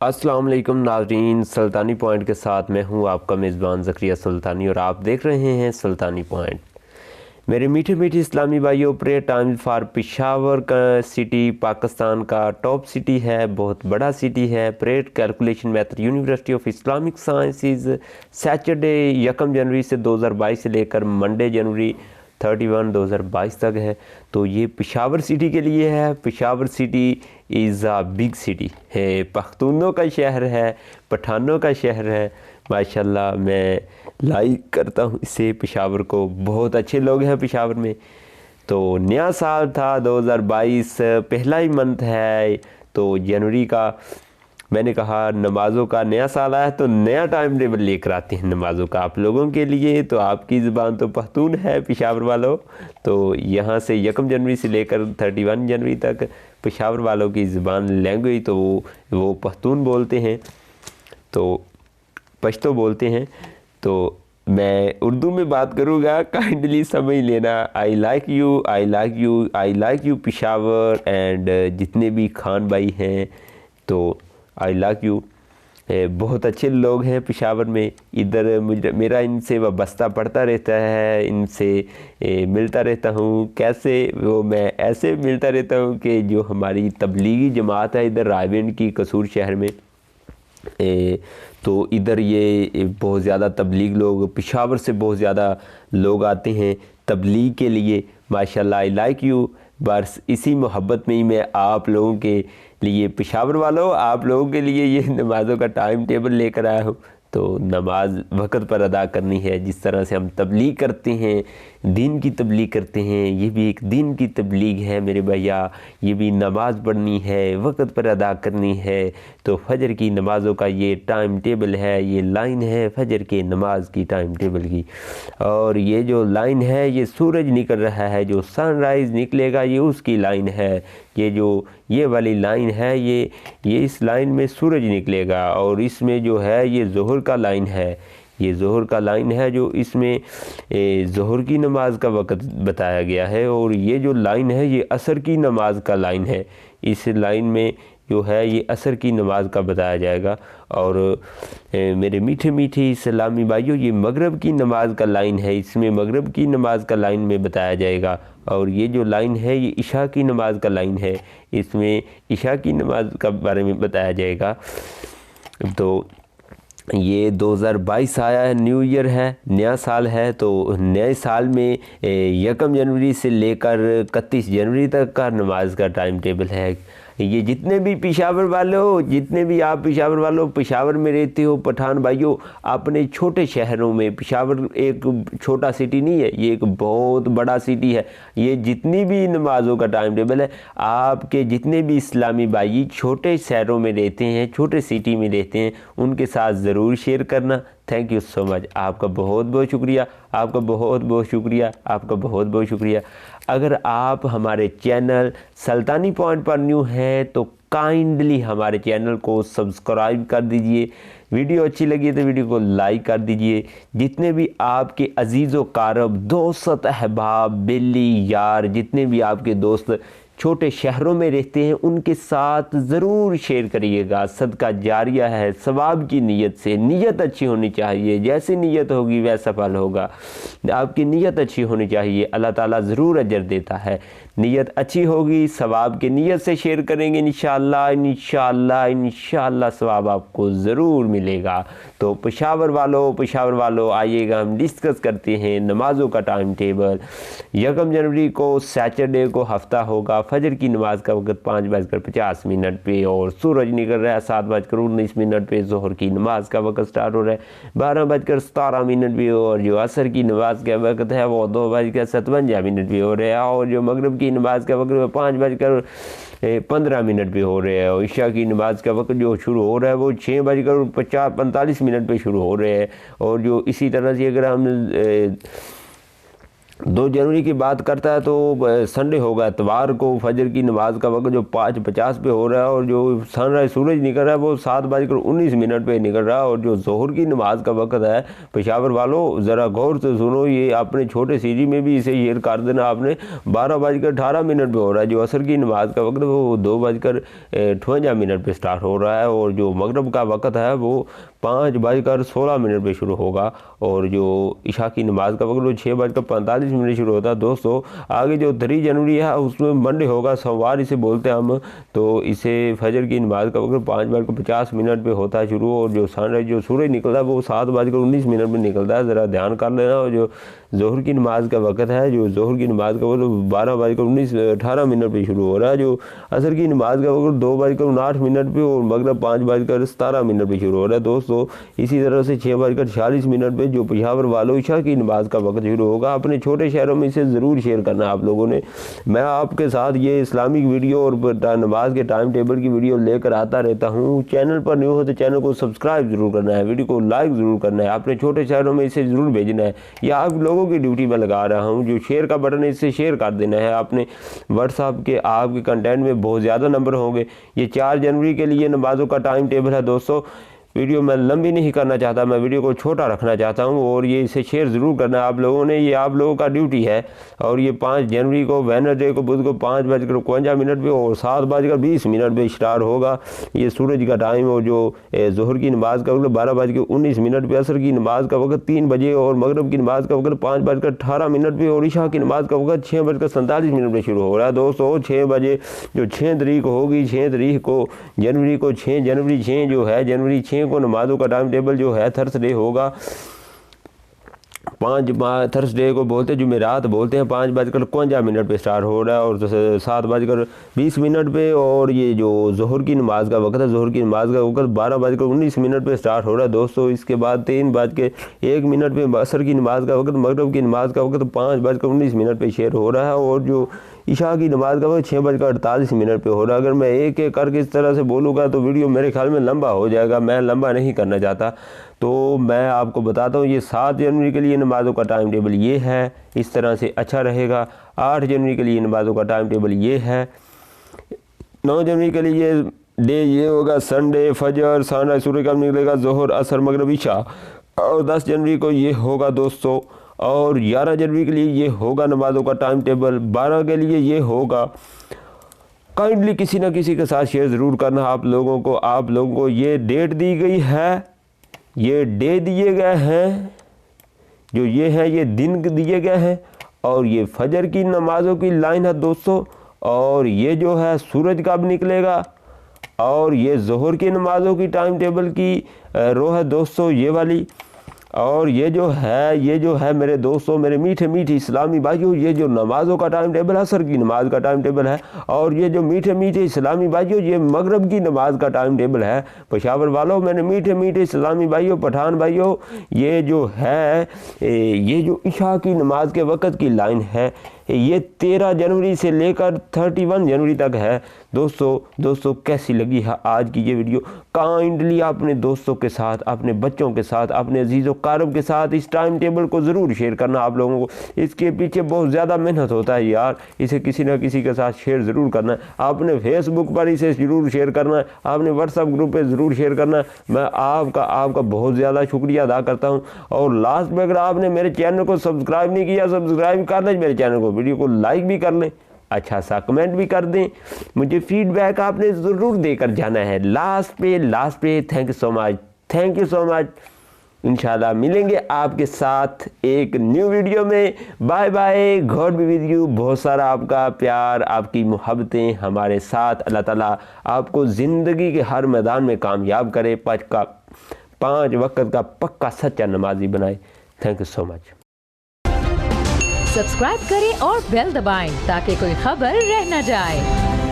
अस्सलाम वालेकुम नाज़रीन, सुल्तानी पॉइंट के साथ मैं हूं आपका मेज़बान ज़करिया सुल्तानी और आप देख रहे हैं सुल्तानी पॉइंट। मेरे मीठे मीठे इस्लामी भाइयों, प्रेयर टाइम फॉर पेशावर का सिटी पाकिस्तान का टॉप सिटी है, बहुत बड़ा सिटी है। Prayer calculation method university of Islamic sciences Saturday 1 जनवरी से 2022 से लेकर मंडे जनवरी 31 2022 तक है। तो ये पेशावर सिटी के लिए है। Peshawar city is a big city है, पख्तूनों का शहर है, पठानों का शहर है। माशाल्लाह मैं लाइक करता हूँ इसे, पेशावर को। बहुत अच्छे लोग हैं पेशावर में। तो नया साल था 2022, पहला ही मंथ है। तो जनवरी का मैंने कहा नमाज़ों का नया साल आया तो नया टाइम टेबल लेकर आते हैं नमाज़ों का आप लोगों के लिए। तो आपकी ज़ुबान तो पख्तून है पेशावर वालों। तो यहाँ से 1 जनवरी से लेकर 31 जनवरी तक पेशावर वालों की ज़ुबान लैंग्वेज तो वो पख्तून बोलते हैं, तो पश्तो बोलते हैं। तो मैं उर्दू में बात करूँगा, काइंडली समझ लेना। I like you, I like you, I like you Peshawar and जितने भी खान भाई हैं, तो आई लाइक यू। बहुत अच्छे लोग हैं पेशावर में। इधर मुझे मेरा इनसे वाबस्ता पड़ता रहता है, इनसे मिलता रहता हूँ। कैसे? वो मैं ऐसे मिलता रहता हूँ कि जो हमारी तबलीगी जमात है इधर रायविंड की कसूर शहर में, तो इधर ये बहुत ज़्यादा तबलीग लोग, पेशावर से बहुत ज़्यादा लोग आते हैं तबलीग के लिए। माशाल्लाह, आई लाइक यू। बस इसी मोहब्बत में ही मैं आप लोगों के लिए, पेशावर वालों, आप लोगों के लिए ये नमाज़ों का टाइम टेबल लेकर आया हूँ। तो नमाज वक़्त पर अदा करनी है। जिस तरह से हम तबलीग करते हैं, दीन की तबलीग करते हैं, ये भी एक दीन की तबलीग है मेरे भैया। ये भी नमाज़ पढ़नी है, वक़्त पर अदा करनी है। तो फजर की नमाज़ों का ये टाइम टेबल है, ये लाइन है फजर के नमाज की टाइम टेबल की। और ये जो लाइन है, ये सूरज निकल रहा है, जो सनराइज़ निकलेगा ये उसकी लाइन है। ये वाली लाइन है, ये इस लाइन में सूरज निकलेगा। और इसमें जो है ये ज़ोहर का लाइन है, ये ज़ोहर का लाइन है, जो इसमें ज़ोहर की नमाज का वक़्त बताया गया है। और ये जो लाइन है ये असर की नमाज का लाइन है। इस लाइन में जो है ये असर की नमाज का बताया जाएगा। और मेरे मीठे मीठे इस्लामी भाइयों, ये मगरिब की नमाज का लाइन है, इसमें मगरिब की नमाज का लाइन में बताया जाएगा। और ये जो लाइन है ये इशा की नमाज का लाइन है, इसमें इशा की नमाज का बारे में बताया जाएगा। तो ये 2022 आया है, न्यू ईयर है, नया साल है। तो नए साल में 1 जनवरी से लेकर 31 जनवरी तक का नमाज का टाइम टेबल है। ये जितने भी पेशावर वाले हो, जितने भी आप पेशावर वालों, पेशावर में रहते हो पठान भाइयों, अपने छोटे शहरों में, पेशावर एक छोटा सिटी नहीं है, ये एक बहुत बड़ा सिटी है। ये जितनी भी नमाज़ों का टाइम टेबल है, आपके जितने भी इस्लामी भाई छोटे शहरों में रहते हैं, छोटे सिटी में रहते हैं, उनके साथ ज़रूर शेयर करना। Thank you so much. आपका बहुत बहुत शुक्रिया, आपका बहुत बहुत शुक्रिया, आपका बहुत बहुत शुक्रिया। अगर आप हमारे चैनल सुल्तानी पॉइंट पर न्यू हैं तो काइंडली हमारे चैनल को सब्सक्राइब कर दीजिए। वीडियो अच्छी लगी तो वीडियो को लाइक कर दीजिए। जितने भी आपके अजीज़ व कारब, दोस्त, अहबाब, बेली, यार, जितने भी आपके दोस्त छोटे शहरों में रहते हैं, उनके साथ ज़रूर शेयर करिएगा। सदका जारिया है, सवाब की नीयत से। नीयत अच्छी होनी चाहिए, जैसी नीयत होगी वैसा फल होगा। आपकी नीयत अच्छी होनी चाहिए, अल्लाह ताला ज़रूर अजर देता है। नीयत अच्छी होगी, सवाब की नीयत से शेयर करेंगे, इंशाअल्लाह इंशाअल्लाह इंशाअल्लाह सवाब आपको ज़रूर मिलेगा। तो पेशावर वालों आइएगा, हम डिस्कस करते हैं नमाज़ों का टाइम टेबल। 1 जनवरी को सैटरडे को हफ्ता होगा। फजर की नमाज का वक़्त 5:50 पे और सूरज निकल रहा है 7:19 पे। ज़ोहर की नमाज का वक़्त स्टार्ट हो रहा है 12:17 पे। और जो असर की नमाज का वक़्त है वो 2:57 पे हो रहा है। और जो मगरिब की नमाज का वक़्त 5:15 पे हो रहा है। और इशा की नमाज का वक़्त जो शुरू हो रहा है वो 6:45 पे शुरू हो रहे हैं। और जो इसी तरह से अगर हम 2 जनवरी की बात करता है तो संडे होगा, इतवार को फजर की नमाज का वक्त जो 5:50 पे हो रहा है और जो सनराइज सूरज निकल रहा है वो 7:19 पे निकल रहा है। और जो जोहर की नमाज का वक्त है, पेशावर वालों ज़रा गौर से सुनो, ये अपने छोटे सीरी में भी इसे शेयर कर देना आपने, 12:18 पे हो रहा है। जो असर की नमाज का वक्त वो 2:58 पे स्टार्ट हो रहा है। और जो मगरब का वक्त है वो 5:16 पे शुरू होगा। और जो इशा की नमाज का वक्त वो 6:45 शुरू होता है। दोस्तों आगे जो 3 जनवरी है उसमें मंडे होगा, सोमवार इसे बोलते हैं हम, तो इसे फजर की नमाज का वक्त 5:50 पे होता है शुरू। और जो सनराइज जो सूरज निकलता है वो 7:19 पे निकलता है, ज़रा ध्यान कर लेना। और जो जोहर की नमाज का वक्त है, जो जोहर की नमाज का वक्त 12:18 पे शुरू हो रहा है। जो असर की नमाज का वक्त 2:59 पे और मगरब 5:17 पे शुरू हो रहा है। दोस्तों इसी तरह से 6:46 पे जो पेशावर वालों इशा की नमाज का वक्त शुरू होगा। अपने छोटे शहरों में इसे ज़रूर शेयर करना आप लोगों ने। मैं आपके साथ ये इस्लामिक वीडियो और नमाज के टाइम टेबल की वीडियो लेकर आता रहता हूँ। चैनल पर न्यू हो तो चैनल को सब्सक्राइब जरूर करना है, वीडियो को लाइक ज़रूर करना है, अपने छोटे शहरों में इसे ज़रूर भेजना है। ये आप लोगों की ड्यूटी में लगा रहा हूँ। जो शेयर का बटन है इससे शेयर कर देना है। आपने व्हाट्सएप के आपके कंटेंट में बहुत ज़्यादा नंबर होंगे। ये 4 जनवरी के लिए नमाज़ों का टाइम टेबल है। दोस्तों वीडियो मैं लंबी नहीं करना चाहता, मैं वीडियो को छोटा रखना चाहता हूं। और ये इसे शेयर ज़रूर करना है आप लोगों ने, ये आप लोगों का ड्यूटी है। और ये 5 जनवरी को वेडनेसडे को बुध को 5:52 पे और 7:20 पे स्टार्ट होगा ये सूरज का टाइम। और जो जोहर की नमाज का वक्त 12:19 पे, असर की नमाज का वक्त 3 बजे और मगरब की नमाज का वक्त 5:18 पे और इशा की नमाज का वक्त 6:47 पे शुरू हो रहा है। दोस्तों 6 बजे जो 6 तारीख होगी, 6 तारीख को जनवरी को 6 जनवरी 6 जो है जनवरी 6 को नमाजों का टाइम टेबल जो है थर्सडे होगा। 5 थर्सडे को बोलते हैं, जुमेरात बोलते हैं, 5:52 पे स्टार्ट हो रहा है और 7:20 पे। और ये जो जोहर की नमाज का वक्त है, जोहर की नमाज का वक्त 12:19 पे स्टार्ट हो रहा है। दोस्तों इसके बाद 3:01 पे असर की नमाज का वक्त, मगरब की नमाज का वक्त 5:19 पे शेयर हो रहा है। और जो इशा की नमाज का वक्त 6:48 पे हो रहा है। अगर मैं एक एक करके इस तरह से बोलूँगा तो वीडियो मेरे ख्याल में लंबा हो जाएगा, मैं लंबा नहीं करना चाहता। तो मैं आपको बताता हूँ ये 7 जनवरी के लिए नमाज़ों का टाइम टेबल ये है, इस तरह से अच्छा रहेगा। 8 जनवरी के लिए नमाज़ों का टाइम टेबल ये है। 9 जनवरी के लिए डे ये होगा, संडे फजर सनराइज सूरज कब निकलेगा, जोहर असर मगरब इशा। और 10 जनवरी को ये होगा दोस्तों। और 11 जनवरी के लिए ये होगा नमाज़ों का टाइम टेबल। 12 के लिए ये होगा। काइंडली किसी न किसी के साथ शेयर ज़रूर करना आप लोगों को ये डेट दी गई है, ये डे दिए गए हैं, जो ये है ये दिन दिए गए हैं। और ये फजर की नमाज़ों की लाइन है दोस्तों। और ये जो है सूरज कब निकलेगा। और ये जोहर की नमाज़ों की टाइम टेबल की रो है दोस्तों ये वाली। और ये जो है मेरे दोस्तों, मेरे मीठे मीठे इस्लामी भाइयों, ये जो नमाज़ों का टाइम टेबल है, असर की नमाज का टाइम टेबल है। और ये जो मीठे मीठे इस्लामी भाइयों, ये मगरब की नमाज का टाइम टेबल है। पेशावर वालों, मेरे मीठे मीठे इस्लामी भाइयों, पठान भाइयों, ये जो है ये जो इशा की नमाज के वक़्त की लाइन है ये 13 जनवरी से लेकर 31 जनवरी तक है। दोस्तों कैसी लगी है आज की ये वीडियो? काइंडली अपने दोस्तों के साथ, अपने बच्चों के साथ, अपने अजीज़ व कारब के साथ इस टाइम टेबल को ज़रूर शेयर करना आप लोगों को। इसके पीछे बहुत ज़्यादा मेहनत होता है यार, इसे किसी न किसी के साथ शेयर ज़रूर करना है। आपने फेसबुक पर इसे ज़रूर शेयर करना है, आपने व्हाट्सअप ग्रुप पर ज़रूर शेयर करना है। मैं आपका बहुत ज़्यादा शुक्रिया अदा करता हूँ। और लास्ट में अगर आपने मेरे चैनल को सब्सक्राइब नहीं किया, सब्सक्राइब कर लें मेरे चैनल को, वीडियो को लाइक भी कर लें, अच्छा सा कमेंट भी कर दें। मुझे फीडबैक आपने ज़रूर देकर जाना है लास्ट पे। Thank you so much. इंशाल्लाह मिलेंगे आपके साथ एक न्यू वीडियो में। Bye bye, God be with you. बहुत सारा आपका प्यार, आपकी मोहब्बतें हमारे साथ। अल्लाह ताला आपको ज़िंदगी के हर मैदान में कामयाब करे, 5 वक्त का पक्का सच्चा नमाजी बनाए। Thank you so much. Subscribe करें और बेल दबाएं ताकि कोई खबर रह न जाए।